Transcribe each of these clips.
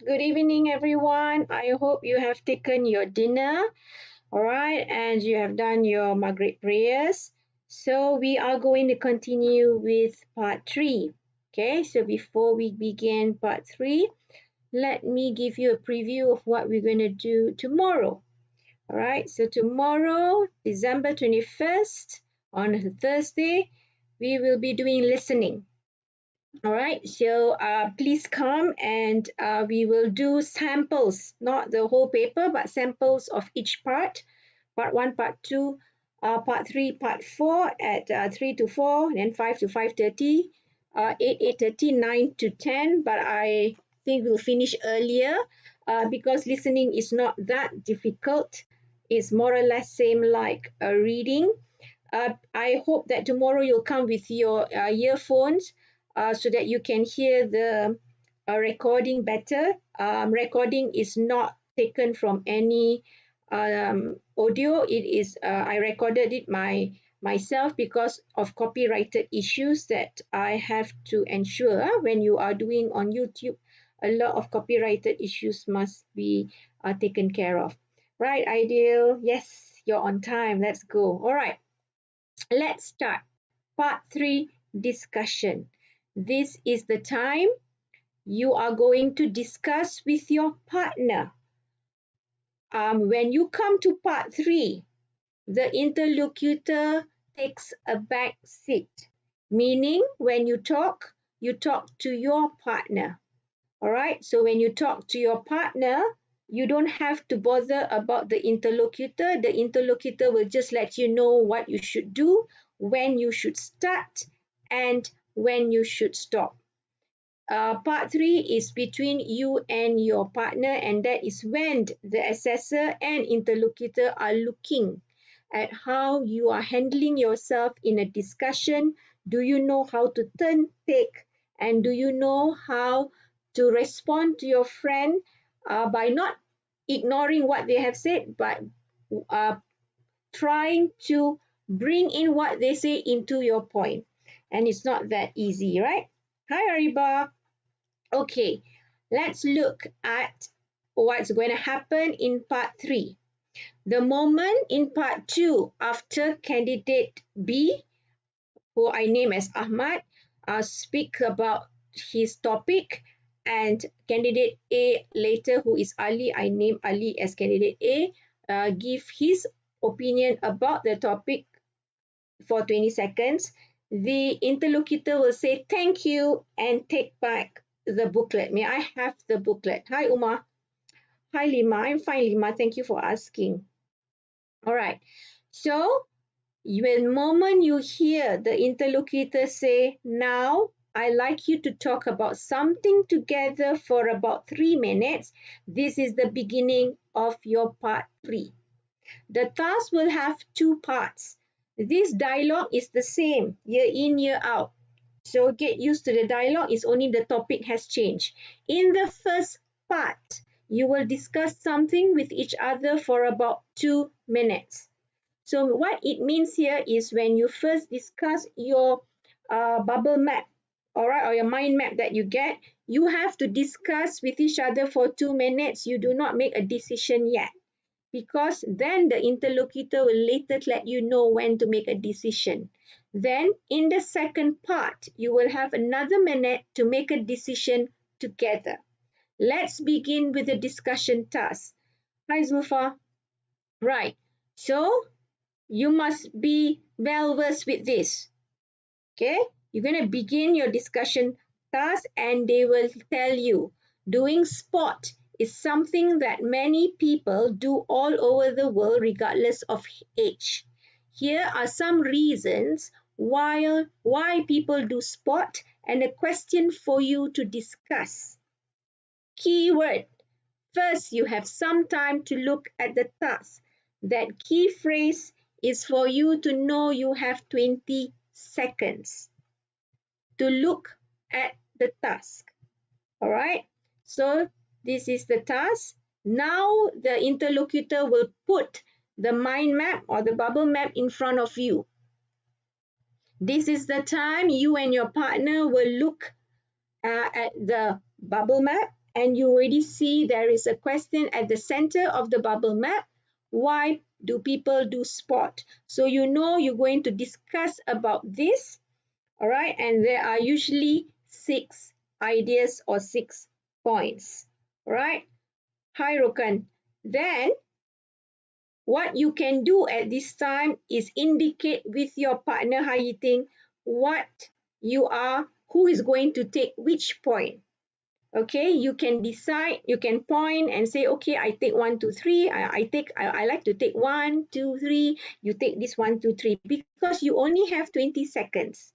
Good evening, everyone. I hope you have taken your dinner, all right, and you have done your Maghrib prayers. So, we are going to continue with part three. Okay, so before we begin part three, let me give you a preview of what we're going to do tomorrow. All right, so tomorrow, December 21st, on a Thursday, we will be doing listening. All right, so please come and we will do samples, not the whole paper, but samples of each part one, part two, part three, part four at 3 to 4, then 5 to 5:30, 8, 8:30, 9 to 10. But I think we'll finish earlier because listening is not that difficult. It's more or less same like reading. I hope that tomorrow you'll come with your earphones so that you can hear the recording better. Recording is not taken from any audio. It is I recorded it myself because of copyrighted issues that I have to ensure when you are doing on YouTube. A lot of copyrighted issues must be taken care of. Right, Ideal? Yes, you're on time. Let's go. All right. Let's start. Part 3 discussion. This is the time you are going to discuss with your partner. When you come to part 3, the interlocutor takes a back seat, meaning when you talk to your partner. All right, so when you talk to your partner, you don't have to bother about the interlocutor. The interlocutor will just let you know what you should do, when you should start, and when you should stop. Part 3 is between you and your partner, and that is when the assessor and interlocutor are looking at how you are handling yourself in a discussion. Do you know how to turn, take, and do you know how to respond to your friend by not ignoring what they have said, but uh, trying to bring in what they say into your point. And it's not that easy, right? Hi, Ariba. Okay, let's look at what's going to happen in part 3. The moment in part 2, after candidate B, who I name as Ahmad, speak about his topic, and candidate A later, who is Ali, I name Ali as candidate A, give his opinion about the topic for 20 seconds. The interlocutor will say thank you and take back the booklet. May I have the booklet? Hi, Uma. Hi, Lima. I'm fine, Lima. Thank you for asking. All right. So, the moment you hear the interlocutor say, now I like you to talk about something together for about 3 minutes, this is the beginning of your part 3. The task will have 2 parts. This dialogue is the same year in, year out. So get used to the dialogue, it's only the topic has changed. In the first part, you will discuss something with each other for about 2 minutes. So what it means here is when you first discuss your bubble map, all right, or your mind map that you get, you have to discuss with each other for 2 minutes. You do not make a decision yet, because then the interlocutor will later let you know when to make a decision. Then in the second part, you will have another minute to make a decision together. Let's begin with the discussion task. Hi, Zulfa. Right. So you must be well versed with this. Okay. You're going to begin your discussion task and they will tell you doing sport is something that many people do all over the world regardless of age. Here are some reasons why people do sport and a question for you to discuss. Keyword. First, you have some time to look at the task. That key phrase is for you to know you have 20 seconds to look at the task. All right. So this is the task. Now the interlocutor will put the mind map or the bubble map in front of you. This is the time you and your partner will look at the bubble map and you already see there is a question at the center of the bubble map. Why do people do sport? So you know you're going to discuss about this, all right? And there are usually 6 ideas or 6 points, all right? Hi, Rokan. Then what you can do at this time is indicate with your partner Hayiting what you are, who is going to take which point. Okay, you can decide, you can point and say, okay, I take 1, 2, 3. I like to take 1, 2, 3. You take this 1, 2, 3 because you only have 20 seconds.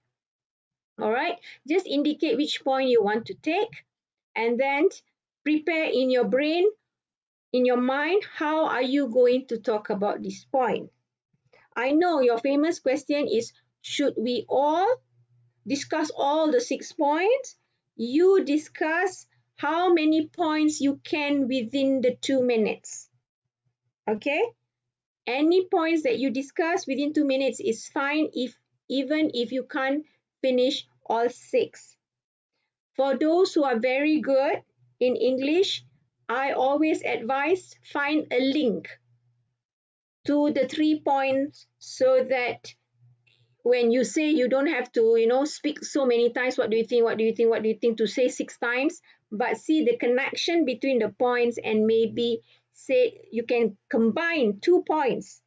All right, just indicate which point you want to take and then prepare in your brain, in your mind, how are you going to talk about this point? I know your famous question is, should we all discuss all the 6 points? You discuss how many points you can within the 2 minutes. Okay? Any points that you discuss within 2 minutes is fine even if you can't finish all 6. For those who are very good in English, I always advise find a link to the 3 points so that when you say, you don't have to, speak so many times, what do you think, what do you think, what do you think, to say 6 times, but see the connection between the points and maybe say you can combine 2 points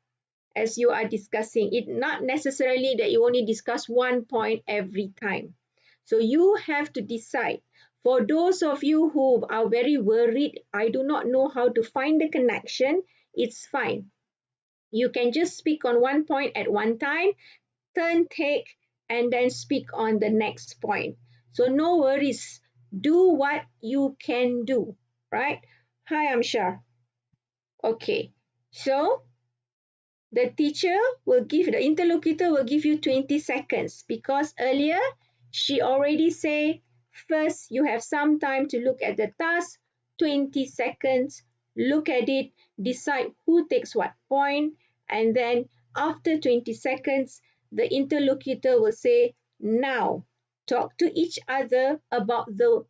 as you are discussing it, not necessarily that you only discuss 1 point every time. So you have to decide. For those of you who are very worried, I do not know how to find the connection, it's fine. You can just speak on 1 point at one time, turn, take, and then speak on the next point. So no worries. Do what you can do, right? Hi, I'm Shar. Okay, so the interlocutor will give you 20 seconds because earlier she already said first you have some time to look at the task, 20 seconds, look at it, decide who takes what point, and then after 20 seconds, the interlocutor will say, now talk to each other about the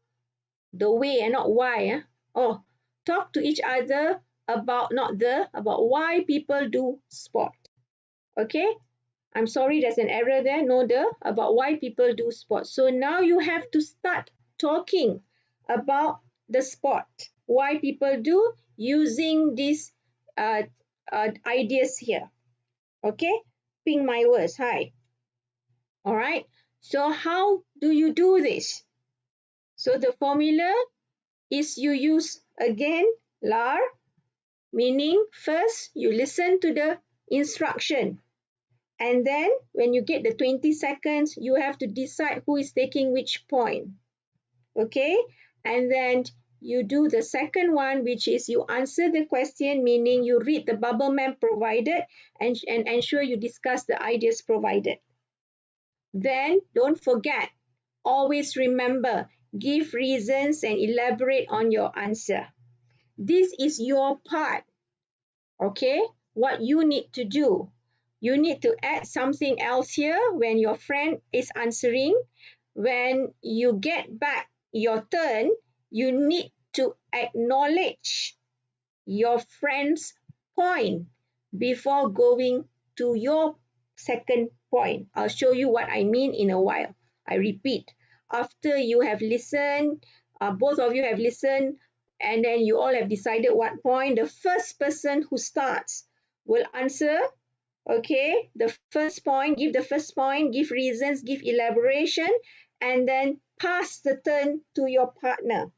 way and not why. Oh, talk to each other about not the about why people do sport. Okay, I'm sorry, there's an error there. No, the about why people do sport. So now you have to start talking about the sport, why people do, using these ideas here. Okay, ping my words. Hi. All right. So how do you do this? So the formula is you use again LAR, meaning first you listen to the instruction. And then when you get the 20 seconds, you have to decide who is taking which point. Okay? And then you do the second one, which is you answer the question, meaning you read the bubble map provided and ensure you discuss the ideas provided. Then don't forget, always remember, give reasons and elaborate on your answer. This is your part. Okay, what you need to do. You need to add something else here when your friend is answering. When you get back your turn, you need to acknowledge your friend's point before going to your second point. I'll show you what I mean in a while. I repeat, after you have listened, both of you have listened, and then you all have decided what point, the first person who starts will answer. Okay, the first point, give the first point, give reasons, give elaboration, and then pass the turn to your partner.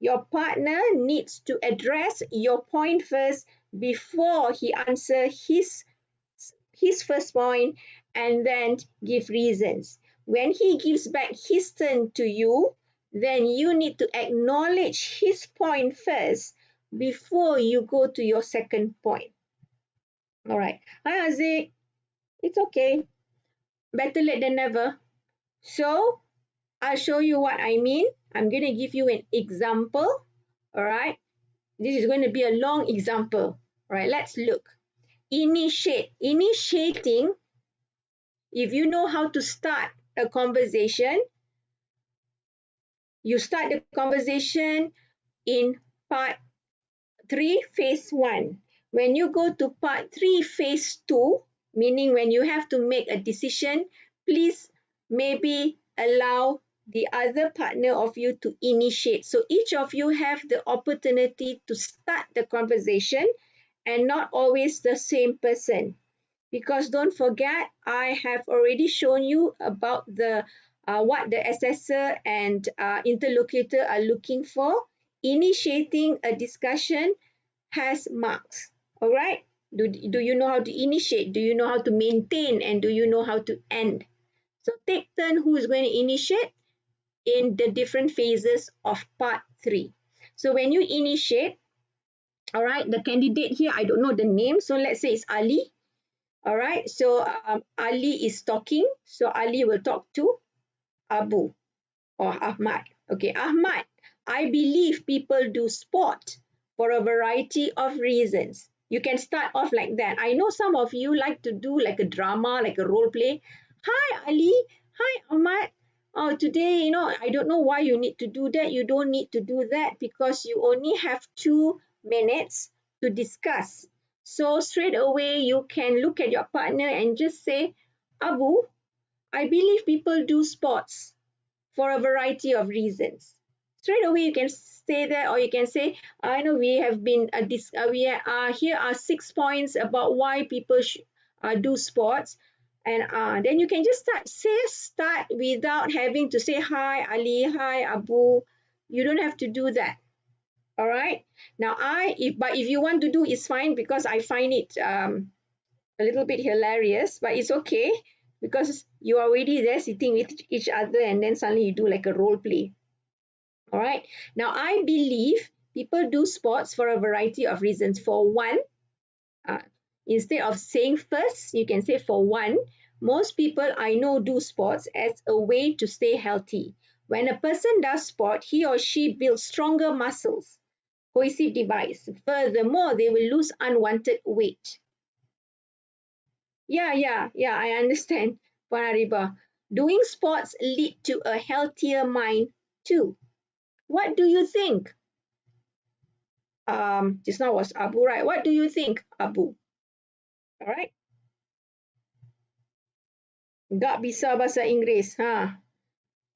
Your partner needs to address your point first before he answers his first point and then give reasons. When he gives back his turn to you, then you need to acknowledge his point first before you go to your second point. All right. Hi, Azik. It's okay. Better late than never. So, I'll show you what I mean. I'm going to give you an example. All right. This is going to be a long example. All right, let's look. Initiate. Initiating, if you know how to start a conversation, you start the conversation in part 3, phase 1. When you go to part 3, phase 2, meaning when you have to make a decision, please maybe allow the other partner of you to initiate. So each of you have the opportunity to start the conversation and not always the same person. Because don't forget, I have already shown you about the what the assessor and interlocutor are looking for. Initiating a discussion has marks. All right. Do you know how to initiate? Do you know how to maintain? And do you know how to end? So take turn who is going to initiate in the different phases of part 3. So when you initiate, all right, the candidate here, I don't know the name. So let's say it's Ali. All right. So Ali is talking. So Ali will talk to Abu or Ahmad. Okay, Ahmad, I believe people do sport for a variety of reasons. You can start off like that. I know some of you like to do like a drama, like a role play. Hi, Ali. Hi, Ahmad. Oh, today, I don't know why you need to do that. You don't need to do that because you only have 2 minutes to discuss. So straight away, you can look at your partner and just say, Abu, I believe people do sports for a variety of reasons. Straight away, you can say that, or you can say, I know we have been, here are 6 points about why people do sports. And then you can just start without having to say, hi, Ali, hi, Abu. You don't have to do that. All right. Now, but if you want to do, it's fine because I find it a little bit hilarious, but it's okay because you are already there sitting with each other and then suddenly you do like a role play. All right. Now, I believe people do sports for a variety of reasons. For one, uh, instead of saying first, you can say for one, most people I know do sports as a way to stay healthy. When a person does sport, he or she builds stronger muscles, cohesive device. Furthermore, they will lose unwanted weight. Yeah, I understand, Panariba. Doing sports lead to a healthier mind too. What do you think? Just now was Abu, right? What do you think, Abu? All right. Gak bisa bahasa Inggeris, ha?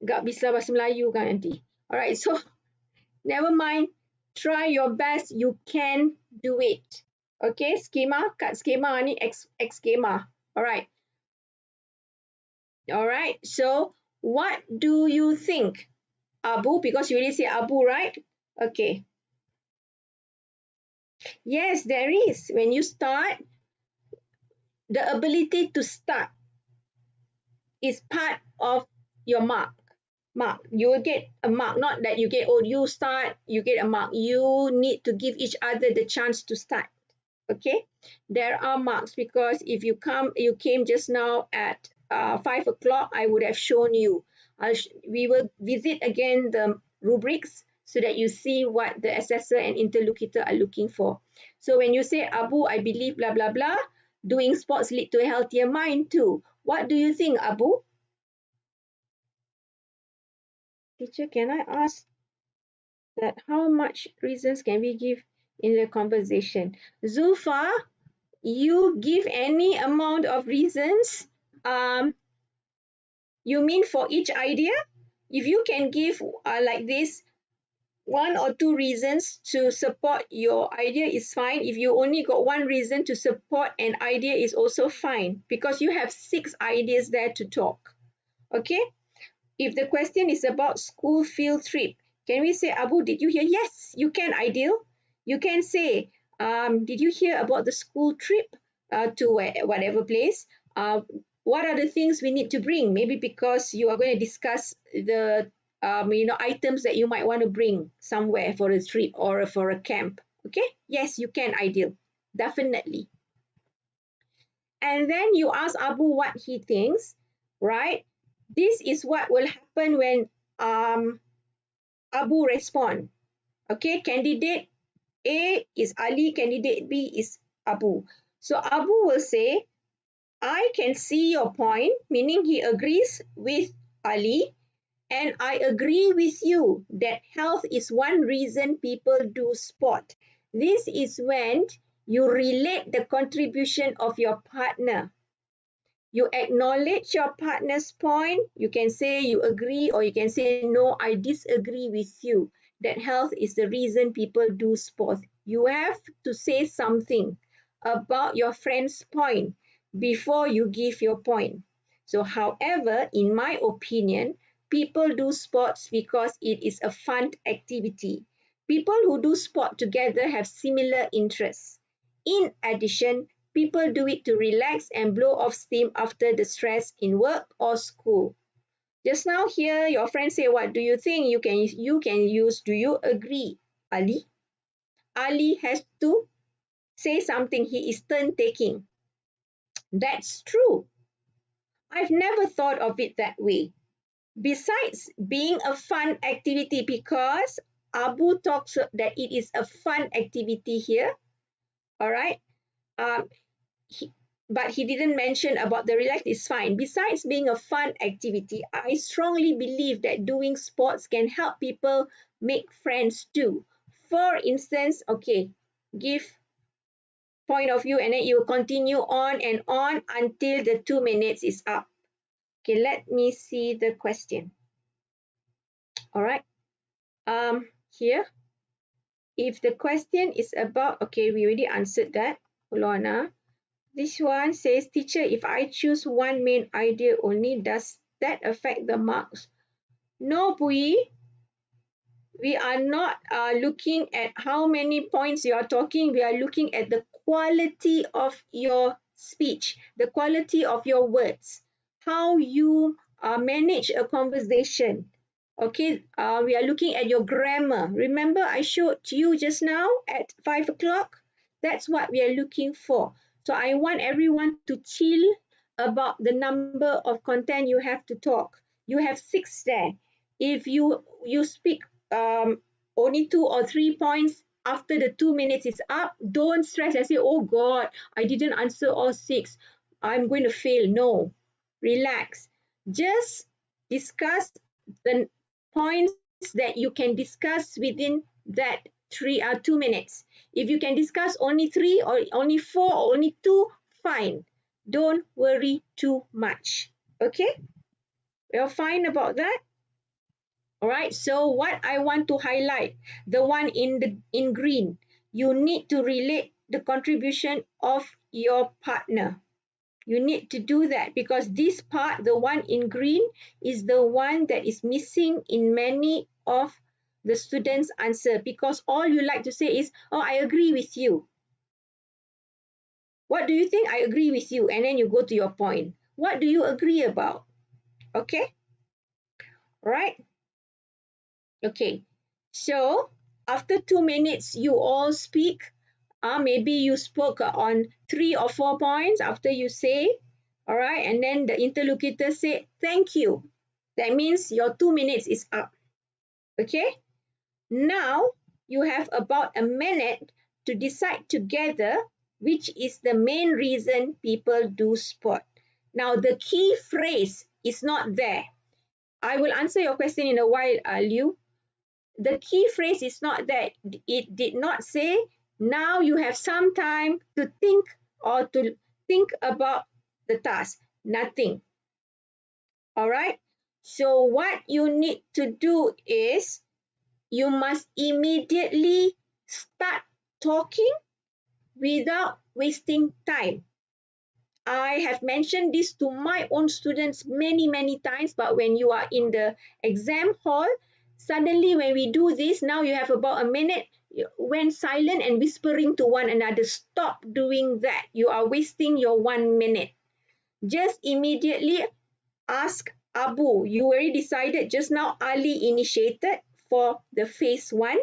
Gak bisa bahasa Melayu kan nanti. All right. So never mind. Try your best. You can do it. Okay. Skema, kat skema ni X skema. All right. All right. So what do you think, Abu? Because you already say Abu, right? Okay. Yes, there is. When you start, the ability to start is part of your mark. You will get a mark, not that you get, oh, you start, you get a mark. You need to give each other the chance to start. Okay, there are marks because if you came just now at 5 o'clock, I would have shown you. We will visit again the rubrics so that you see what the assessor and interlocutor are looking for. So when you say, Abu, I believe blah blah blah, doing sports lead to a healthier mind too. What do you think, Abu? Teacher, can I ask that how much reasons can we give in the conversation? Zulfa, you give any amount of reasons? Um, you mean for each idea? If you can give like this, 1 or 2 reasons to support your idea is fine. If you only got 1 reason to support an idea is also fine because you have 6 ideas there to talk. Okay? If the question is about school field trip, can we say, Abu, did you hear? Yes, you can, Ideal. You can say, did you hear about the school trip to whatever place? What are the things we need to bring? Maybe because you are going to discuss the items that you might want to bring somewhere for a trip or for a camp. Okay? Yes, you can, Ideal. Definitely. And then you ask Abu what he thinks, right? This is what will happen when Abu respond. Okay, candidate A is Ali, candidate B is Abu. So Abu will say, I can see your point, meaning he agrees with Ali. And I agree with you that health is one reason people do sport. This is when you relate the contribution of your partner. You acknowledge your partner's point. You can say you agree, or you can say, no, I disagree with you. That health is the reason people do sports. You have to say something about your friend's point before you give your point. So, however, in my opinion, people do sports because it is a fun activity. People who do sport together have similar interests. In addition, people do it to relax and blow off steam after the stress in work or school. Just now here your friend say, what do you think you can use? Do you agree, Ali? Ali has to say something. He is turn taking. That's true. I've never thought of it that way. Besides being a fun activity, because Abu talks that it is a fun activity here, all right? Um, he, but he didn't mention about the relax is fine. Besides being a fun activity, I strongly believe that doing sports can help people make friends too. For instance, okay, give point of view and then you continue on and on until the 2 minutes is up. Okay, let me see the question. All right. Here, if the question is about, okay, we already answered that. Hold on. This one says, teacher, if I choose one main idea only, does that affect the marks? No, Pui, we are not looking at how many points you are talking. We are looking at the quality of your speech, the quality of your words, how you manage a conversation. Okay, we are looking at your grammar. Remember, I showed you just now at 5 o'clock? That's what we are looking for. So I want everyone to chill about the number of content you have to talk. You have 6 there. If you speak um, only 2 or 3 points after the 2 minutes is up, don't stress and say, oh God, I didn't answer all 6. I'm going to fail. No, relax. Just discuss the points that you can discuss within that 2 minutes. If you can discuss only 3 or only 4 or only 2, fine. Don't worry too much. Okay? We're fine about that. All right, so what I want to highlight, the one in green, you need to relate the contribution of your partner. You need to do that because this part, the one in green, is the one that is missing in many of the students' answer, because all you like to say is, oh, I agree with you. What do you think? I agree with you. And then you go to your point. What do you agree about? Okay, all right. Okay, so after 2 minutes, you all speak. Maybe you spoke on 3 or 4 points after you say, all right, and then the interlocutor said, thank you. That means your 2 minutes is up. Okay, now you have about a minute to decide together which is the main reason people do sport. Now, the key phrase is not there. I will answer your question in a while, Liu. The key phrase is not that. It did not say, now you have some time to think or to think about the task. Nothing. All right. So what you need to do is you must immediately start talking without wasting time. I have mentioned this to my own students many, many times, but when you are in the exam hall, suddenly when we do this, now you have about a minute, you went silent and whispering to one another. Stop doing that. You are wasting your 1 minute. Just immediately ask Abu. You already decided just now Ali initiated for the phase 1.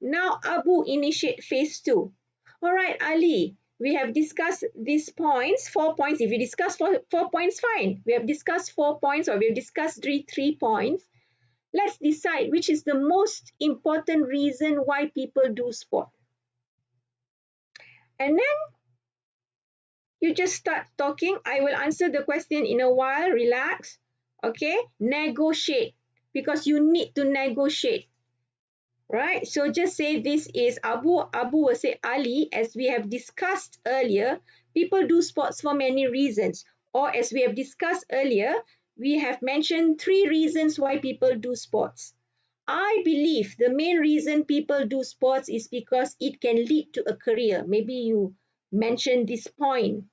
Now Abu initiate phase 2. All right, Ali, we have discussed these points, 4 points. If you discuss four points, fine. We have discussed 4 points or we have discussed three points. Let's decide which is the most important reason why people do sport. And then you just start talking. I will answer the question in a while. Relax. Okay, negotiate. because you need to negotiate, right? So just say this is Abu. Abu will say Ali, as we have discussed earlier, people do sports for many reasons. Or as we have discussed earlier, we have mentioned 3 reasons why people do sports. I believe the main reason people do sports is because it can lead to a career. Maybe you mentioned this point.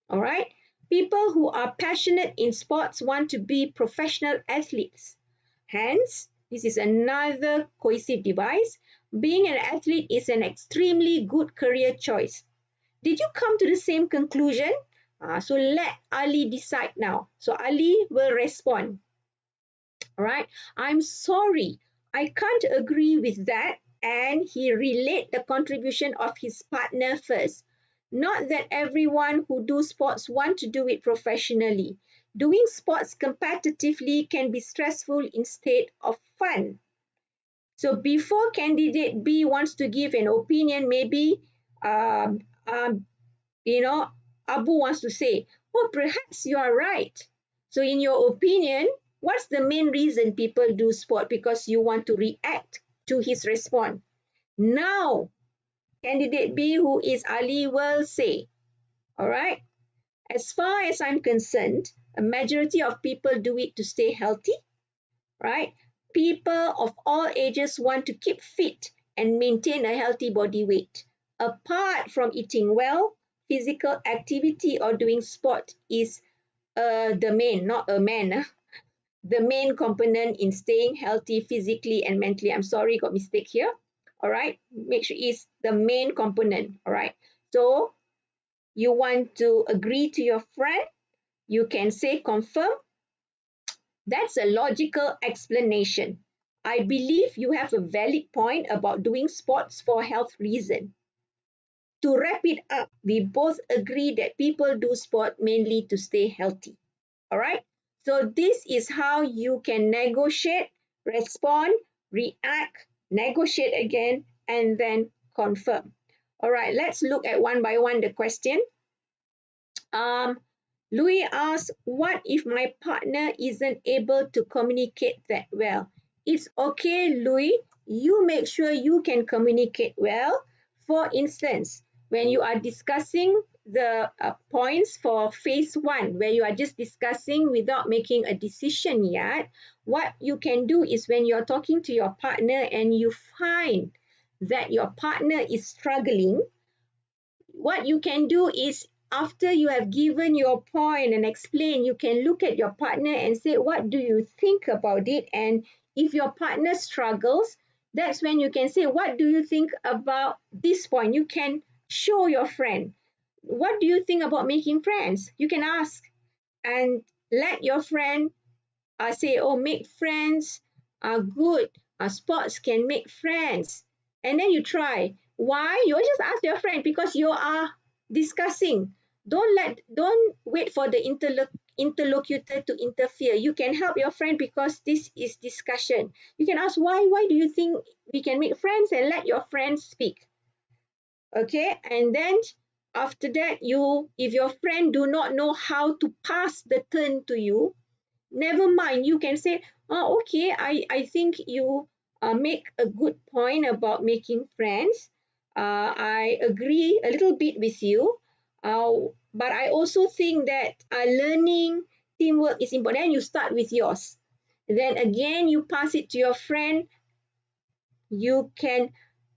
All right. People who are passionate in sports want to be professional athletes. Hence, this is another cohesive device. Being an athlete is an extremely good career choice. Did you come to the same conclusion? So let Ali decide now. So Ali will respond. All right. I'm sorry. I can't agree with that. And he relate the contribution of his partner first. Not that everyone who do sports want to do it professionally. Doing sports competitively can be stressful instead of fun. So before candidate B wants to give an opinion, maybe um, um, you know, Abu wants to say, oh, perhaps you are right. So in your opinion, what's the main reason people do sport? Because you want to react to his response. Now, candidate B, who is Ali, will say, all right, as far as I'm concerned, a majority of people do it to stay healthy, right? People of all ages want to keep fit and maintain a healthy body weight. Apart from eating well, physical activity or doing sport is the main, not a man, the main component in staying healthy physically and mentally. I'm sorry, got mistake here. All right, make sure it's the main component. All right, so you want to agree to your friend, you can say confirm. That's a logical explanation. I believe you have a valid point about doing sports for health reason. To wrap it up, we both agree that people do sport mainly to stay healthy. All right. So this is how you can negotiate, respond, react, negotiate again, and then confirm. All right. Let's look at one by one the question. Um, Louis asks, what if my partner isn't able to communicate that well? It's okay, Louis. You make sure you can communicate well. For instance, when you are discussing the points for phase 1, where you are just discussing without making a decision yet, what you can do is when you're talking to your partner and you find that your partner is struggling, what you can do is after you have given your point and explain, you can look at your partner and say, what do you think about it? And if your partner struggles, that's when you can say, what do you think about this point? You can show your friend. What do you think about making friends? You can ask and let your friend say, oh, make friends are good. Sports can make friends. And then you try. Why? You just ask your friend because you are discussing. Don't wait for the interlocutor to interfere. You can help your friend because this is discussion. You can ask why do you think we can make friends and let your friend speak. Okay, and then after that, if your friend do not know how to pass the turn to you, never mind, you can say, oh, okay, I think you make a good point about making friends. I agree a little bit with you, uh, but I also think that learning teamwork is important. Then you start with yours. Then again, you pass it to your friend. You can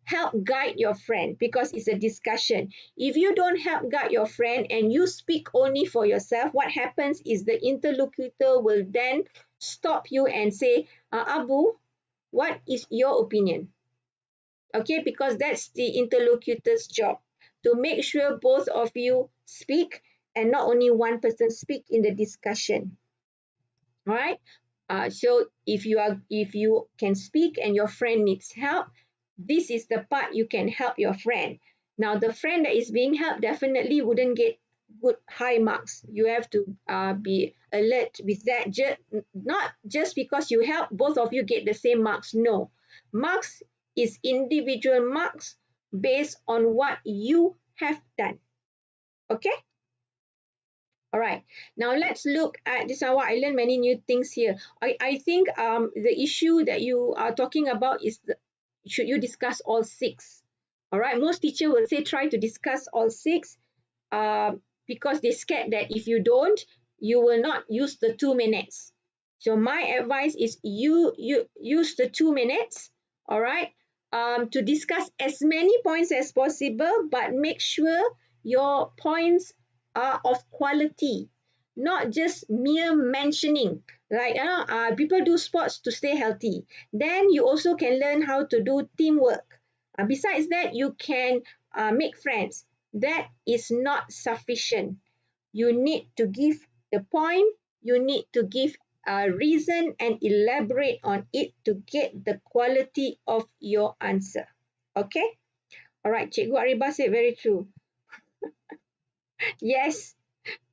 help guide your friend because it's a discussion. If you don't help guide your friend and you speak only for yourself, what happens is the interlocutor will then stop you and say, Abu, what is your opinion? Okay, because that's the interlocutor's job to make sure both of you speak and not only one person speak in the discussion. All right. So if you can speak and your friend needs help, this is the part you can help your friend. Now the friend that is being helped definitely wouldn't get good high marks. You have to be alert with that. Not just because you help both of you get the same marks. No, marks is individual marks based on what you have done. Okay. All right. Now let's look at this. What I learned many new things here. I think the issue that you are talking about is should you discuss all six? All right. Most teachers will say try to discuss all six because they're scared that if you don't, you will not use the 2 minutes. So my advice is you use the 2 minutes, all right, to discuss as many points as possible, but make sure your points are of quality, not just mere mentioning. Like people do sports to stay healthy. Then you also can learn how to do teamwork. Besides that, you can make friends. That is not sufficient. You need to give the point, you need to give a reason and elaborate on it to get the quality of your answer. Okay? All right, Cikgu Ariba said very true. Yes,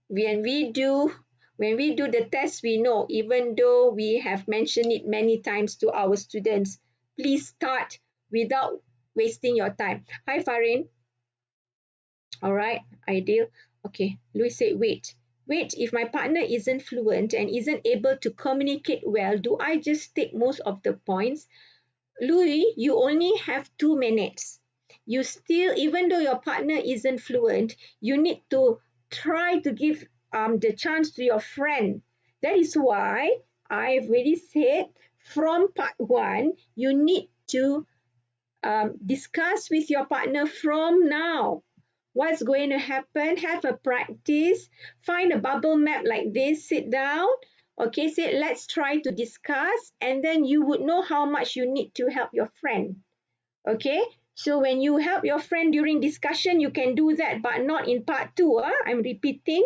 when we do the test, we know, even though we have mentioned it many times to our students, please start without wasting your time. Hi, Farin. All right, ideal. Okay, Louis said, wait. Wait, if my partner isn't fluent and isn't able to communicate well, do I just take most of the points? Louis, you only have 2 minutes. You still, even though your partner isn't fluent, you need to try to give the chance to your friend. That is why I've already said from part one, you need to discuss with your partner from now. What's going to happen? Have a practice. Find a bubble map like this. Sit down. Okay, say let's try to discuss, and then you would know how much you need to help your friend. Okay, so when you help your friend during discussion, you can do that, but not in part two. I'm repeating.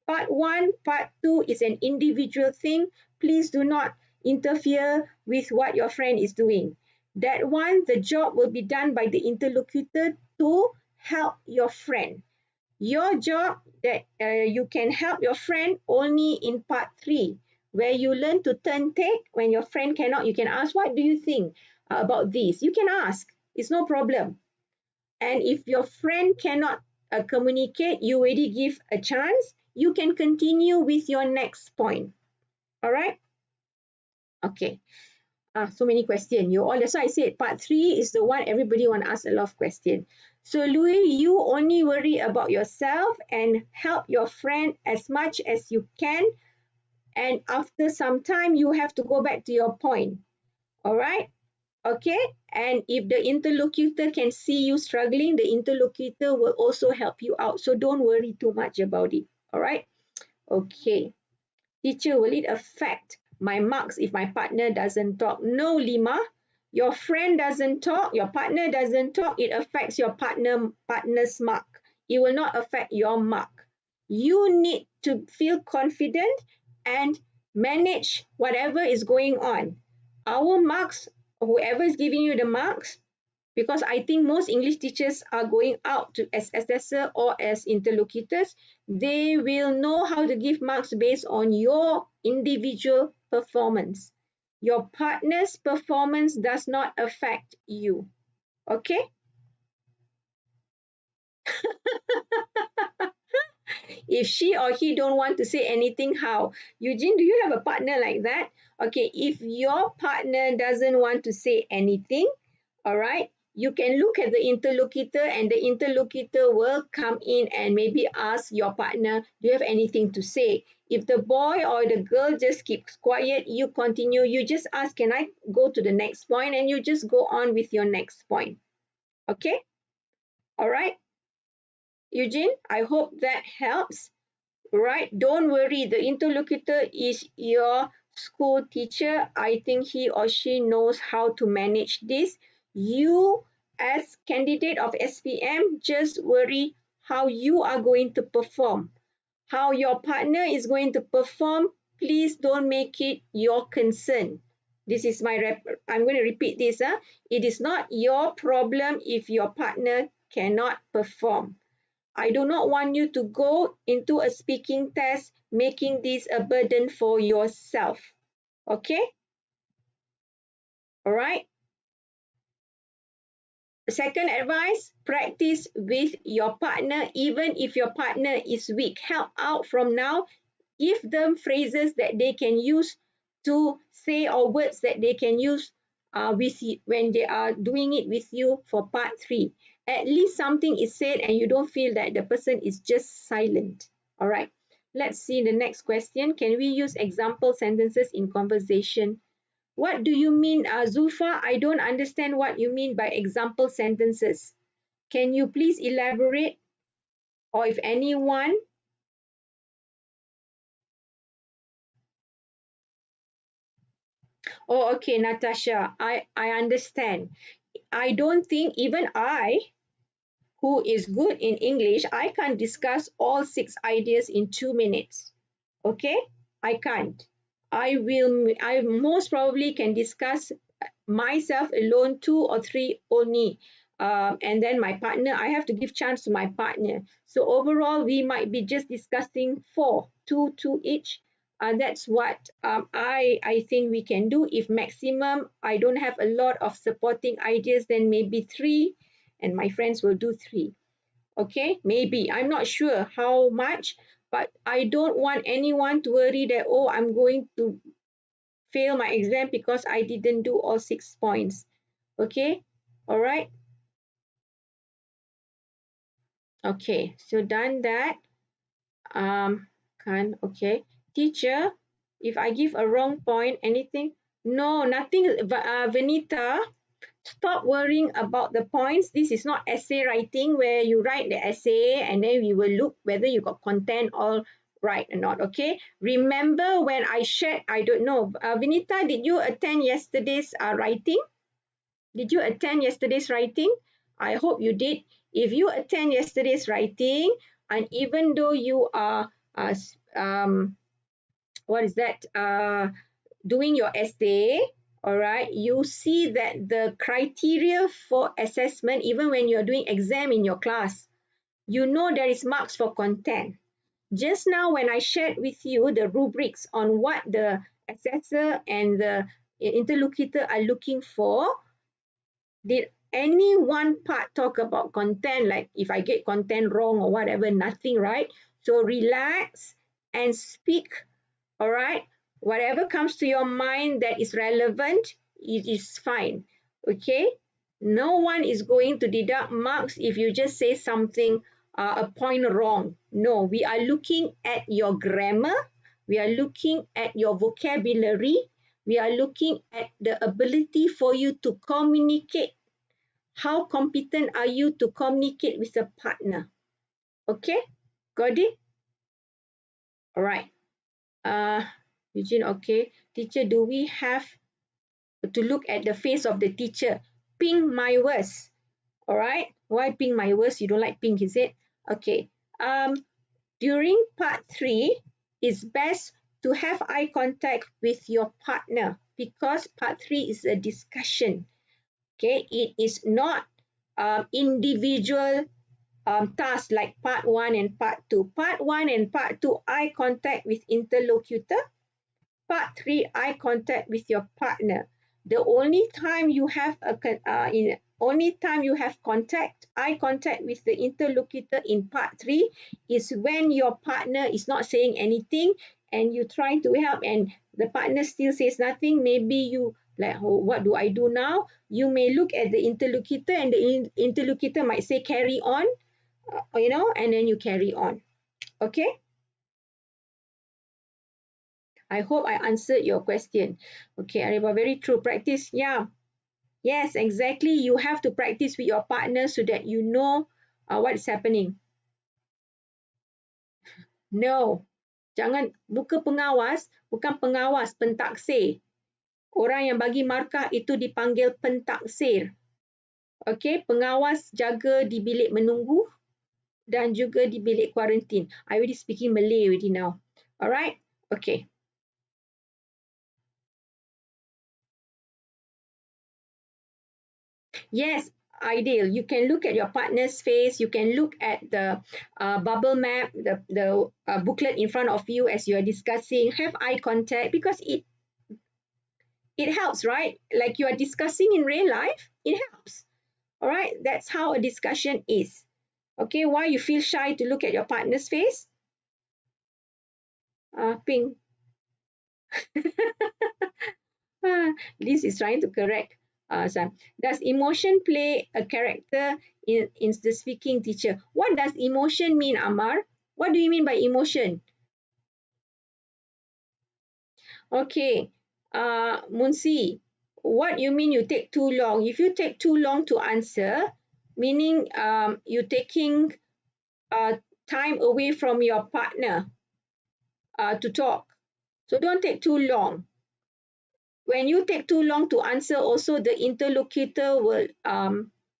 Part one, part two is an individual thing. Please do not interfere with what your friend is doing. That one, the job will be done by the interlocutor to help your friend. Your job that you can help your friend only in part three, where you learn to turn take. When your friend cannot, you can ask, what do you think about this? You can ask. It's no problem. And if your friend cannot communicate, you already give a chance, you can continue with your next point. All right? Okay. So many questions. You all, that's why I said part three is the one everybody want to ask a lot of questions. So Louis, you only worry about yourself and help your friend as much as you can. And after some time, you have to go back to your point. All right? Okay, and if the interlocutor can see you struggling, the interlocutor will also help you out. So don't worry too much about it. All right. Okay. Teacher, will it affect my marks if my partner doesn't talk? No, Lima. Your friend doesn't talk, your partner doesn't talk, it affects your partner's mark. It will not affect your mark. You need to feel confident and manage whatever is going on. Our marks, whoever is giving you the marks, because I think most English teachers are going out to as assessor or as interlocutors, they will know how to give marks based on your individual performance. Your partner's performance does not affect you. Okay? If she or he don't want to say anything, how? Eugene, do you have a partner like that? Okay, if your partner doesn't want to say anything, all right, you can look at the interlocutor and the interlocutor will come in and maybe ask your partner, do you have anything to say? If the boy or the girl just keeps quiet, you continue, you just ask, can I go to the next point? And you just go on with your next point. Okay? All right, Eugene, I hope that helps. Right? Don't worry. The interlocutor is your school teacher. I think he or she knows how to manage this. You, as candidate of SPM, just worry how you are going to perform. How your partner is going to perform, please don't make it your concern. This is I'm going to repeat this. It is not your problem if your partner cannot perform. I do not want you to go into a speaking test making this a burden for yourself. Okay? All right? Second advice, practice with your partner even if your partner is weak. Help out from now. Give them phrases that they can use to say, or words that they can use with you when they are doing it with you for part 3. At least something is said and you don't feel that the person is just silent. All right. Let's see the next question. Can we use example sentences in conversation? What do you mean, Zulfa? I don't understand what you mean by example sentences. Can you please elaborate? Or if anyone, oh, okay, Natasha, I understand. I don't think even I, who is good in English, I can't discuss all 6 ideas in 2 minutes. Okay? I can't. I most probably can discuss myself alone, 2 or 3 only. And then my partner, I have to give chance to my partner. So overall, we might be just discussing 4, 2 each. That's what I think we can do. If maximum, I don't have a lot of supporting ideas, then maybe 3, and my friends will do 3. Okay, maybe. I'm not sure how much, but I don't want anyone to worry that, oh, I'm going to fail my exam because I didn't do all 6 points. Okay, all right. Okay, so done that. Can okay. Teacher, if I give a wrong point, anything? No, nothing. Vanita, stop worrying about the points. This is not essay writing where you write the essay and then we will look whether you got content all right or not. Okay. Remember when I shared, I don't know, Vinita, did you attend yesterday's writing? Did you attend yesterday's writing? I hope you did. If you attend yesterday's writing, and even though you are, what is that, doing your essay, all right, you see that the criteria for assessment, even when you're doing exam in your class, you know there is marks for content. Just now, when I shared with you the rubrics on what the assessor and the interlocutor are looking for, did any one part talk about content, like if I get content wrong or whatever? Nothing, right? So relax and speak, all right? Whatever comes to your mind that is relevant, it is fine, okay? No one is going to deduct marks if you just say something, a point wrong. No, we are looking at your grammar, we are looking at your vocabulary, we are looking at the ability for you to communicate. How competent are you to communicate with a partner? Okay, got it? All right. Uh, Eugene, okay. Teacher, do we have to look at the face of the teacher? Pink my worst. All right. Why pink my worst? You don't like pink, is it? Okay. During part 3, it's best to have eye contact with your partner because part 3 is a discussion. Okay, it is not individual tasks like part 1 and part 2. Part 1 and part 2, eye contact with interlocutor. Part 3, eye contact with your partner. The only time you have only time you have eye contact with the interlocutor in part 3 is when your partner is not saying anything and you try to help and the partner still says nothing. Maybe you like, oh, what do I do now? You may look at the interlocutor and the interlocutor might say carry on, and then you carry on. Okay? I hope I answered your question. Okay, Ariba, very true. Practice, yeah. Yes, exactly. You have to practice with your partner so that you know what is happening. No, jangan buka pengawas, bukan pengawas, pentaksir. Orang yang bagi markah itu dipanggil pentaksir. Okay, pengawas jaga di bilik menunggu dan juga di bilik kuarantin. I already speaking Malay already now. Alright, okay. Yes, ideal. You can look at your partner's face. You can look at the bubble map, the booklet in front of you as you are discussing. Have eye contact because it helps, right? Like you are discussing in real life, it helps. All right, that's how a discussion is. Okay, why you feel shy to look at your partner's face? Pink. Liz is trying to correct Sam. Does emotion play a character in the speaking teacher? What does emotion mean, Amar? What do you mean by emotion? Okay, Munsi, what you mean you take too long? If you take too long to answer, meaning you're taking uh, time away from your partner to talk. So don't take too long. When you take too long to answer, also the interlocutor will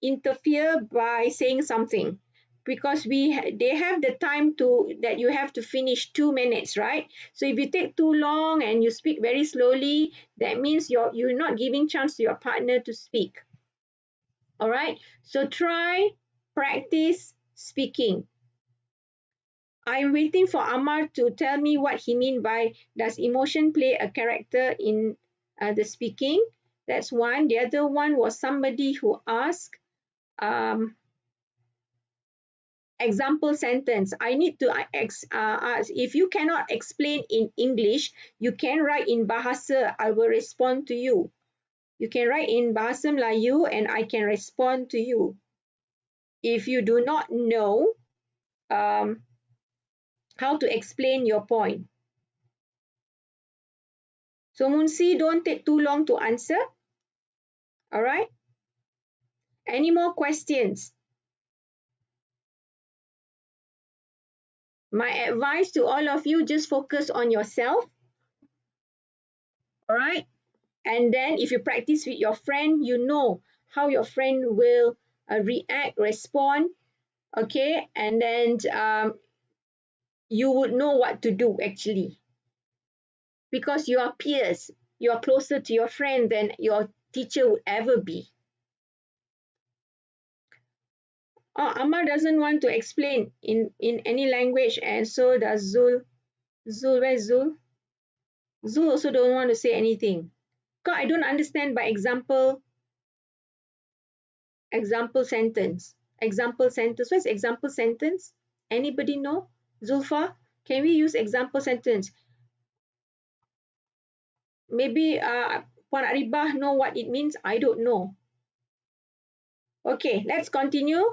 interfere by saying something because they have the time to that you have to finish 2 minutes, right? So if you take too long and you speak very slowly, that means you're not giving chance to your partner to speak. All right. So try practice speaking. I'm waiting for Amar to tell me what he mean by does emotion play a character in the speaking. That's one. The other one was somebody who asked example sentence. I need to ask if you cannot explain in English, you can write in Bahasa. I will respond to you. You can write in Bahasa Melayu and I can respond to you. If you do not know um, how to explain your point. So Munsi, don't take too long to answer. All right. Any more questions? My advice to all of you, just focus on yourself. All right. And then if you practice with your friend, you know how your friend will react, respond. Okay. And then you would know what to do actually because you are peers. You are closer to your friend than your teacher would ever be. Oh, Amar doesn't want to explain in any language, and so does Zul. Zul, where's Zul? Zul also don't want to say anything. Because I don't understand by example sentence. Example sentence. What's example sentence? Anybody know? Zulfa, can we use example sentence? Maybe Puan Aribah know what it means. I don't know. Okay, let's continue.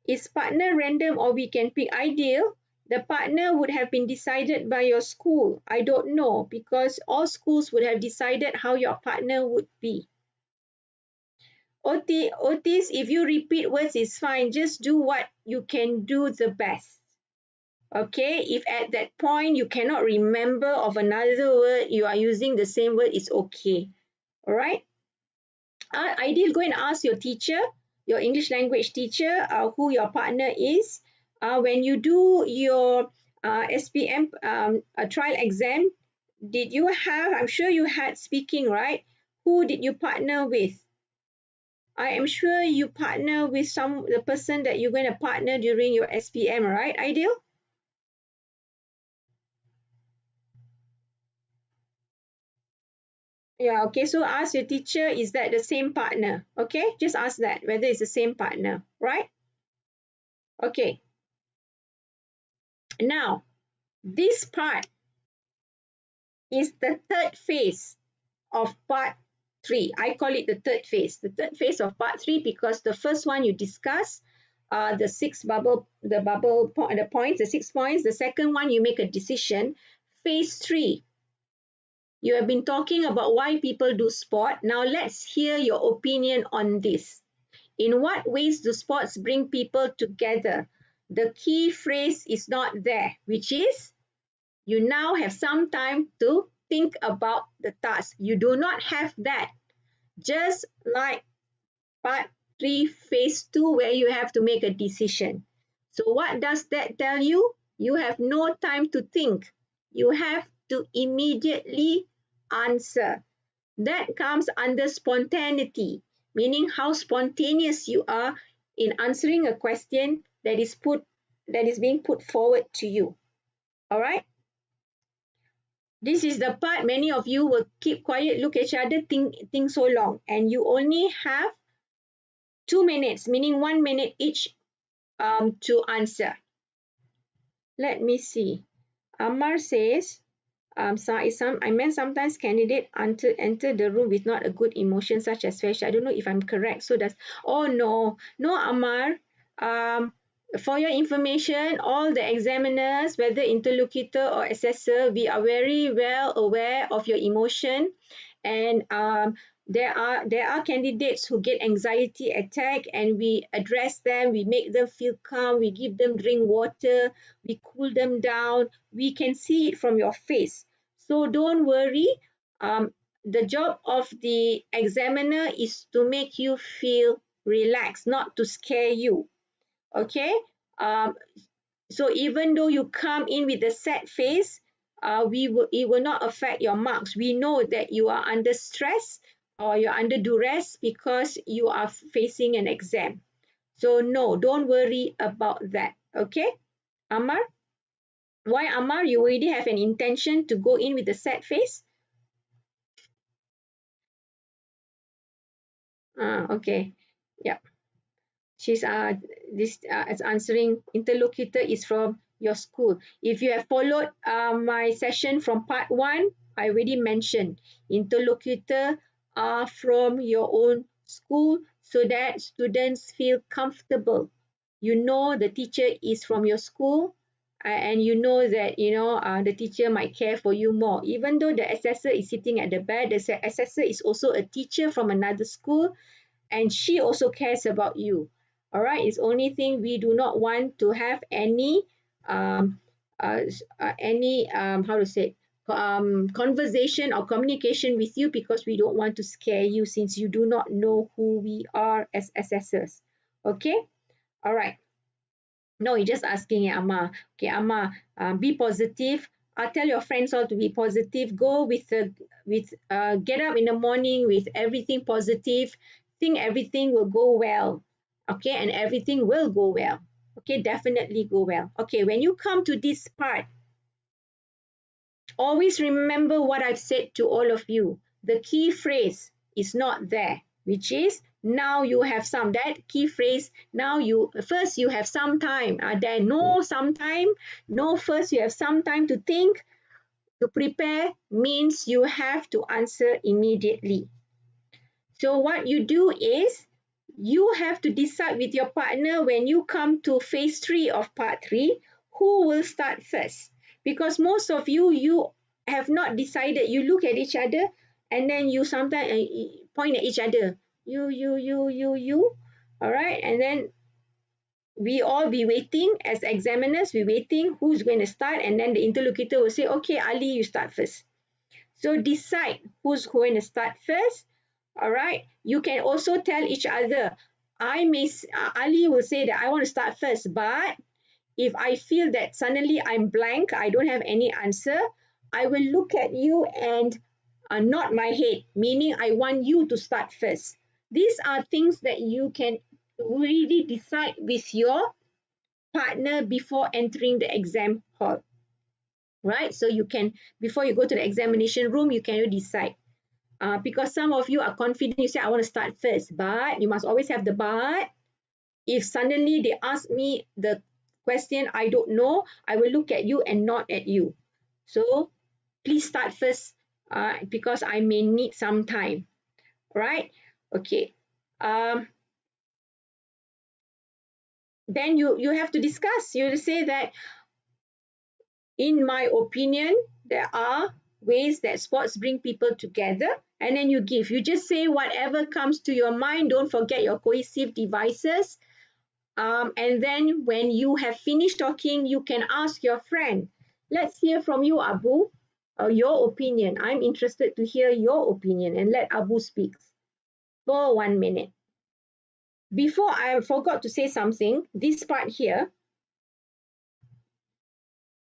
Is partner random or we can pick? Ideal. The partner would have been decided by your school. I don't know because all schools would have decided how your partner would be. Otis, if you repeat words, it's fine. Just do what you can do the best. Okay, if at that point you cannot remember of another word, you are using the same word, it's okay. All right. Ideal, go and ask your teacher, your English language teacher, who your partner is. When you do your SPM trial exam, did you have, I'm sure you had speaking, right? Who did you partner with? I am sure you partner with the person that you're going to partner during your SPM, right? Ideal? Yeah, okay. So ask your teacher, is that the same partner? Okay, just ask that whether it's the same partner, right? Okay. Now, this part is the third phase of part three. I call it the third phase. The third phase of part three because the first one you discuss the the points, the 6 points. The second one you make a decision. Phase three, you have been talking about why people do sport. Now let's hear your opinion on this. In what ways do sports bring people together? The key phrase is not there, which is you now have some time to think about the task. You do not have that. Just like part 3, phase 2, where you have to make a decision. So, what does that tell you? You have no time to think. You have to immediately answer. That comes under spontaneity, meaning how spontaneous you are in answering a question that is being put forward to you. All right. This is the part many of you will keep quiet, look at each other, think so long, and you only have 2 minutes, meaning 1 minute each to answer. Let me see. Amar says, I meant sometimes candidate enter the room with not a good emotion such as fear. I don't know if I'm correct. So that's, oh no, no Amar. Um, for your information, all the examiners, whether interlocutor or assessor, we are very well aware of your emotion, and there are candidates who get anxiety attack, and we address them, we make them feel calm, we give them drink water, we cool them down. We can see it from your face, so don't worry. The job of the examiner is to make you feel relaxed, not to scare you. Okay. um, so even though you come in with a sad face, it will not affect your marks. We know that you are under stress or you're under duress because you are facing an exam. So no, don't worry about that. Okay, Amar? Why, Amar? You already have an intention to go in with a sad face? Okay. Yeah. She's this as answering interlocutor is from your school. If you have followed my session from part 1, I already mentioned interlocutor are from your own school, so that students feel comfortable. You know the teacher is from your school, and you know that the teacher might care for you more. Even though the assessor is sitting at the back, the assessor is also a teacher from another school, and she also cares about you. All right, it's only thing we do not want to have um, any how to say conversation or communication with you, because we don't want to scare you, since you do not know who we are as assessors. Okay. All right. No, you're just asking, Amma. Okay, Amma, be positive. Tell your friends all to be positive. Go get up in the morning with everything positive. Think everything will go well. Okay, and everything will go well. Okay, definitely go well. Okay, when you come to this part, always remember what I've said to all of you. The key phrase is not there, which is now you have some. That key phrase, now you first you have some time. There no some time. No, first you have some time to think, to prepare, means you have to answer immediately. So what you do is you have to decide with your partner when you come to phase 3 of part 3, who will start first. Because most of you have not decided. You look at each other and then you sometimes point at each other. You. All right. And then we all be waiting as examiners. We waiting who's going to start. And then the interlocutor will say, okay, Ali, you start first. So decide who's going to start first. All right. You can also tell each other. Ali will say that I want to start first, but if I feel that suddenly I'm blank, I don't have any answer, I will look at you and nod my head, meaning I want you to start first. These are things that you can really decide with your partner before entering the exam hall, right? So you can, before you go to the examination room, you can decide. Because some of you are confident, you say, I want to start first, but you must always have the but. If suddenly they ask me the question I don't know, I will look at you and nod at you. So please start first, because I may need some time, right? Okay. Then you have to discuss. You say that, in my opinion, there are ways that sports bring people together, and then you just say whatever comes to your mind. Don't forget your cohesive devices. And then when you have finished talking, you can ask your friend. Let's hear from you, Abu. Your opinion. I'm interested to hear your opinion, and let Abu speak for 1 minute. Before, I forgot to say something. This part here,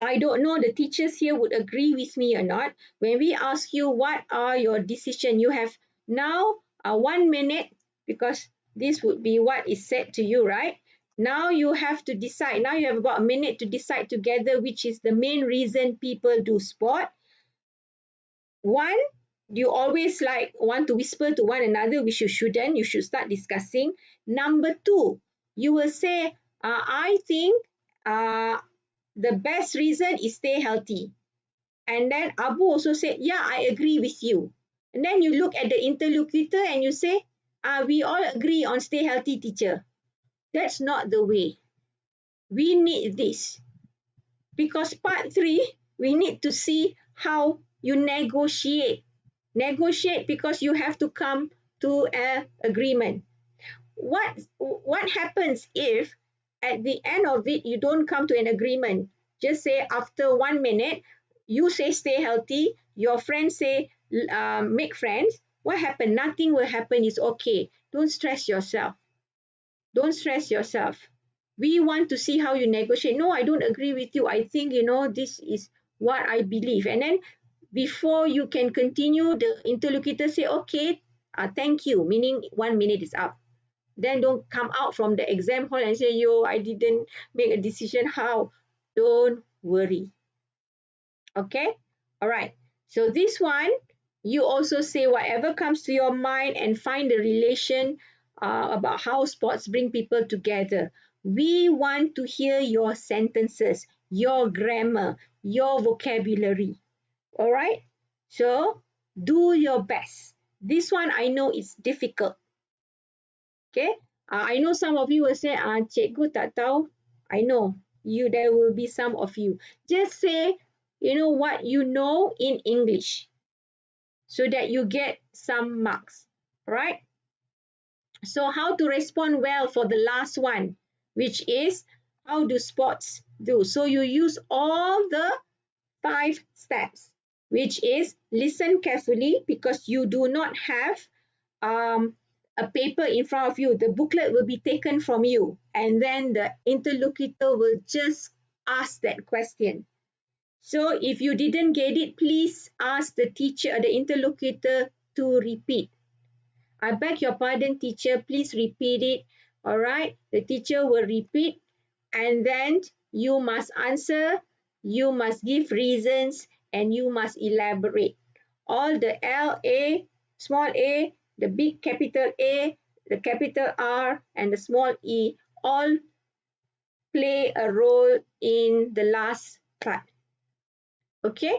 I don't know the teachers here would agree with me or not. When we ask you what are your decision, you have now 1 minute, because this would be what is said to you, right? Now you have to decide. Now you have about a minute to decide together which is the main reason people do sport. One, You always like want to whisper to one another, which you shouldn't. You should start discussing. Number two, you will say, I think the best reason is stay healthy. And then Abu also said, yeah, I agree with you. And then you look at the interlocutor and you say, we all agree on stay healthy, teacher. That's not the way. We need this. Because part three, we need to see how you negotiate. Negotiate because you have to come to an agreement. What happens if at the end of it you don't come to an agreement? Just say after 1 minute, you say stay healthy, your friends say make friends. What happened? Nothing will happen. It's okay. Don't stress yourself. Don't stress yourself. We want to see how you negotiate. No, I don't agree with you. I think, this is what I believe. And then before you can continue, the interlocutor say, okay, thank you, meaning 1 minute is up. Then don't come out from the exam hall and say, yo, I didn't make a decision. How? Don't worry. Okay? All right. So this one, you also say whatever comes to your mind and find the relation about how sports bring people together. We want to hear your sentences, your grammar, your vocabulary. All right? So do your best. This one I know is difficult. Okay? I know some of you will say, cikgu tak tahu. I know there will be some of you. Just say, what you know in English so that you get some marks. Right? So how to respond well for the last one, which is how do sports do? So you use all the 5 steps, which is listen carefully because you do not have a paper in front of you. The booklet will be taken from you, and then the interlocutor will just ask that question. So if you didn't get it, please ask the teacher, the interlocutor, to repeat. I beg your pardon, teacher, please repeat it. All right, the teacher will repeat, and then you must answer, you must give reasons, and you must elaborate. All the L, A, small a, the big capital A, the capital R, and the small e all play a role in the last part. Okay?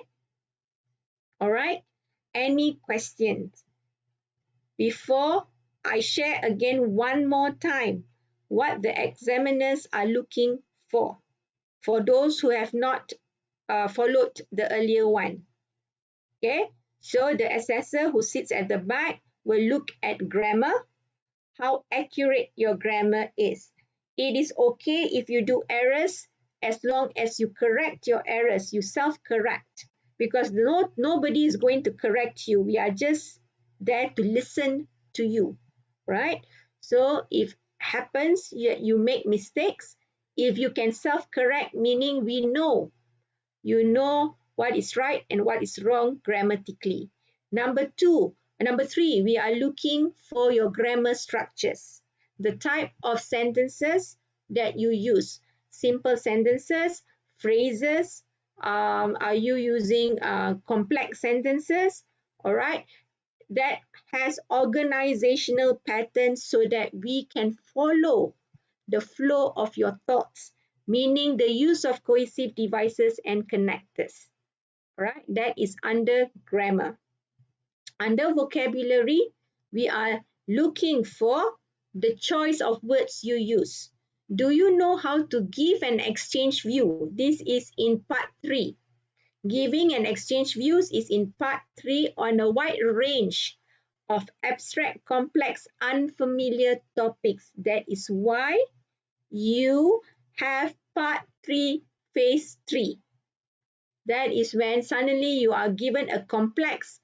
All right? Any questions? Before I share again one more time what the examiners are looking for those who have not followed the earlier one. Okay, so the assessor who sits at the back will look at grammar, how accurate your grammar is. It is okay if you do errors as long as you correct your errors, you self-correct, because nobody is going to correct you. We are just there to listen to you, right? So if happens you make mistakes, if you can self-correct, meaning we know you know what is right and what is wrong grammatically. Number three, we are looking for your grammar structures, the type of sentences that you use. Simple sentences, phrases, are you using complex sentences? All right, that has organizational patterns so that we can follow the flow of your thoughts, meaning the use of cohesive devices and connectors. Right? That is under grammar. Under vocabulary, we are looking for the choice of words you use. Do you know how to give and exchange view? This is in part 3. Giving and exchange views is in part 3 on a wide range of abstract, complex, unfamiliar topics. That is why you have part 3, phase 3. That is when suddenly you are given a complex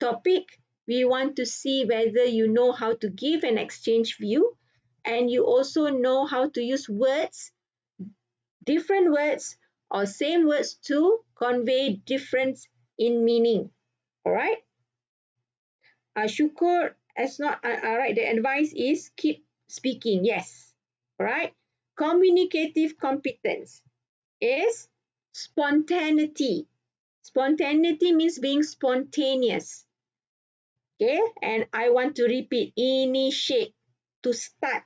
topic. We want to see whether you know how to give an exchange view, and you also know how to use words, different words or same words to convey difference in meaning. All right. Shukur as not all right. The advice is keep speaking. Yes. All right. Communicative competence is spontaneity. Spontaneity means being spontaneous. Okay, and I want to repeat: initiate, to start;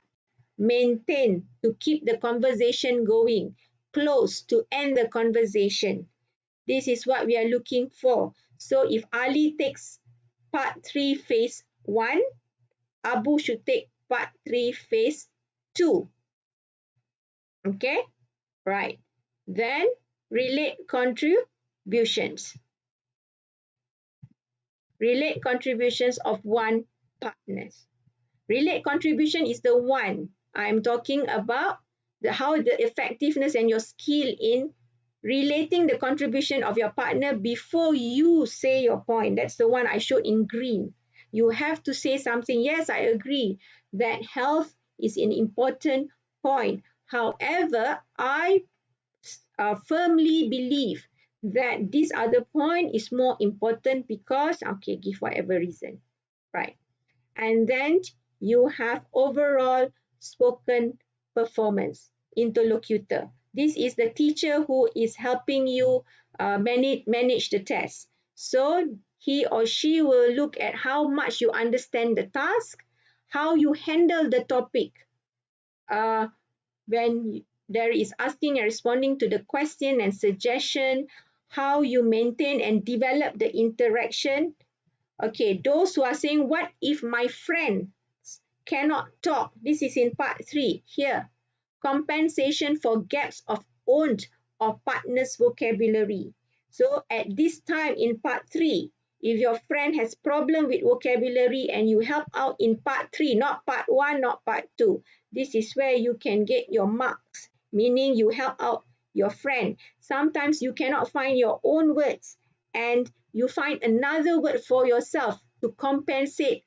maintain, to keep the conversation going; close, to end the conversation. This is what we are looking for. So if Ali takes part 3 phase 1, Abu should take part 3 phase 2. Okay, right. Then relate contributions. Relate contributions of one partners. Relate contribution is the one I'm talking about, how the effectiveness and your skill in relating the contribution of your partner before you say your point. That's the one I showed in green. You have to say something. Yes, I agree that health is an important point. However, I firmly believe that this other point is more important because, okay, give whatever reason, right? And then you have overall spoken performance, interlocutor. This is the teacher who is helping you manage the test. So he or she will look at how much you understand the task, how you handle the topic uh, when there is asking and responding to the question and suggestion, how you maintain and develop the interaction. Okay, those who are saying, what if my friend cannot talk? This is in part 3 here. Compensation for gaps of owned or partner's vocabulary. So at this time in part 3, if your friend has problem with vocabulary and you help out in part 3, not part 1, not part 2, this is where you can get your marks, meaning you help out your friend. Sometimes you cannot find your own words and you find another word for yourself to compensate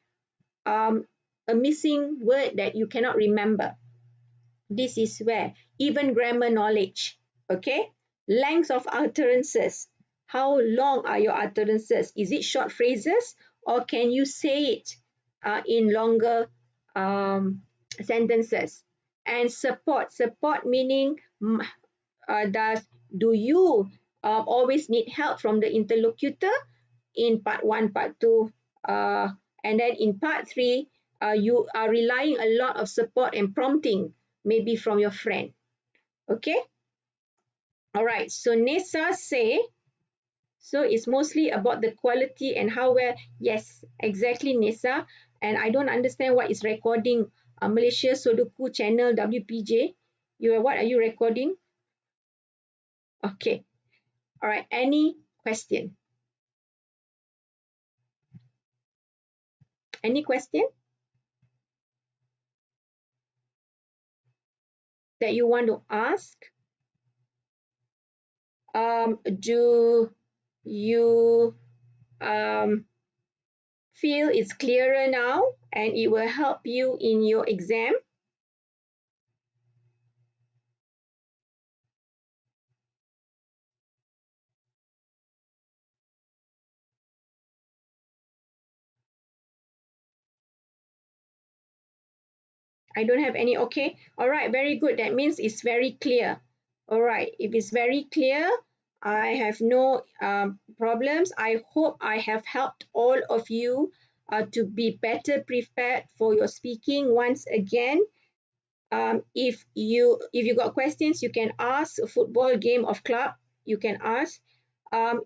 a missing word that you cannot remember. This is where even grammar knowledge, okay? Length of utterances. How long are your utterances? Is it short phrases or can you say it in longer sentences? And support. Support meaning do you always need help from the interlocutor in part 1, part 2, and then in part 3, you are relying a lot of support and prompting, maybe from your friend. Okay? All right. So Nessa say, so it's mostly about the quality and how well. Yes, exactly, Nessa. And I don't understand what is recording Malaysia Sudoku channel WPJ. What are you recording? Okay. All right. Any question? Any question that you want to ask? Do you feel it's clearer now and it will help you in your exam? I don't have any. Okay. All right. Very good. That means it's very clear. All right. If it's very clear, I have no problems. I hope I have helped all of you to be better prepared for your speaking once again. If you got questions, you can ask. A football game of club, you can ask.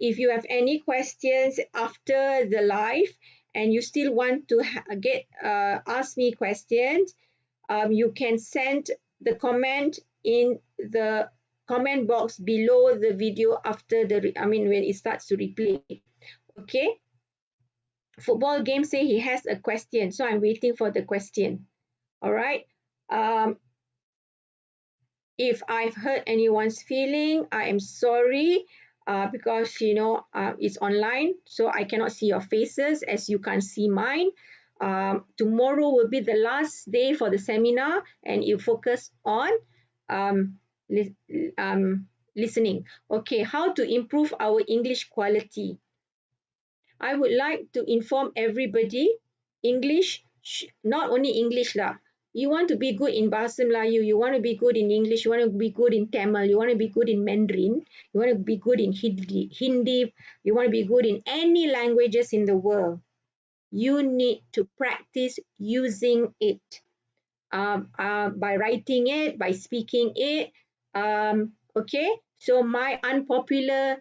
If you have any questions after the live and you still want to get ask me questions, you can send the comment in the comment box below the video after when it starts to replay. Okay. Football game say he has a question, so I'm waiting for the question. All right. Um, if I've hurt anyone's feeling, I am sorry because it's online, so I cannot see your faces as you can't see mine. Tomorrow will be the last day for the seminar, and you focus on um, li- listening. Okay, how to improve our English quality? I would like to inform everybody, English, not only English lah. You want to be good in Bahasa Melayu, you want to be good in English, you want to be good in Tamil, you want to be good in Mandarin, you want to be good in Hindi, you want to be good in any languages in the world. you need to practice using it by writing it, by speaking it. Okay, so my unpopular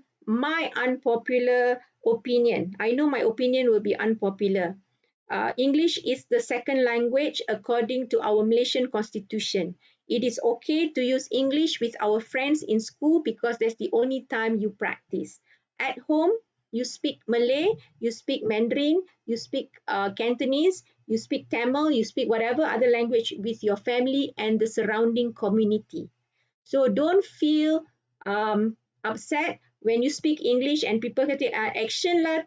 opinion. I know my opinion will be unpopular. English is the second language according to our Malaysian constitution. It is okay to use English with our friends in school because that's the only time you practice. At home, you speak Malay, you speak Mandarin, you speak Cantonese, you speak Tamil, you speak whatever other language with your family and the surrounding community. So don't feel upset when you speak English and people kata action lah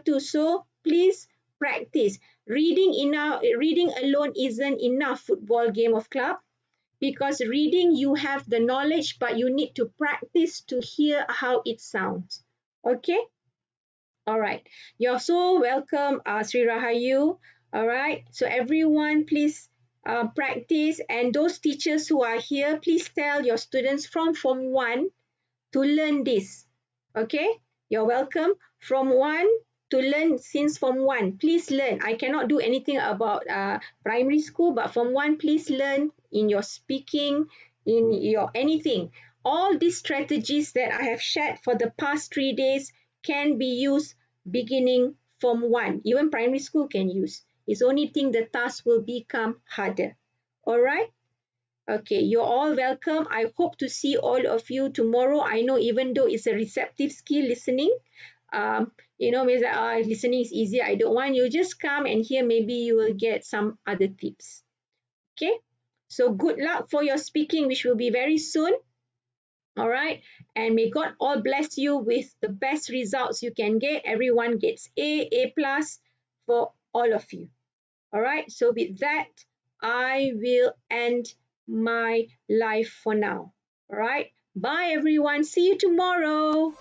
tu. So please practice. Reading alone isn't enough football game of club because reading you have the knowledge but you need to practice to hear how it sounds. Okay? All right. You're so welcome, Sri Rahayu. All right. So everyone, please practice. And those teachers who are here, please tell your students from Form 1 to learn this. Okay? You're welcome. From 1 to learn since Form 1. Please learn. I cannot do anything about primary school, but Form 1, please learn in your speaking, in your anything. All these strategies that I have shared for the past 3 days can be used beginning Form 1. Even primary school can use. It's only thing the task will become harder. All right? Okay, you're all welcome. I hope to see all of you tomorrow. I know even though it's a receptive skill listening, maybe listening is easier. I don't want you just come and here maybe you will get some other tips. Okay, so good luck for your speaking, which will be very soon. All right, and may God all bless you with the best results you can get. Everyone gets A plus for all of you. All right, so with that, I will end my live for now. All right, bye everyone. See you tomorrow.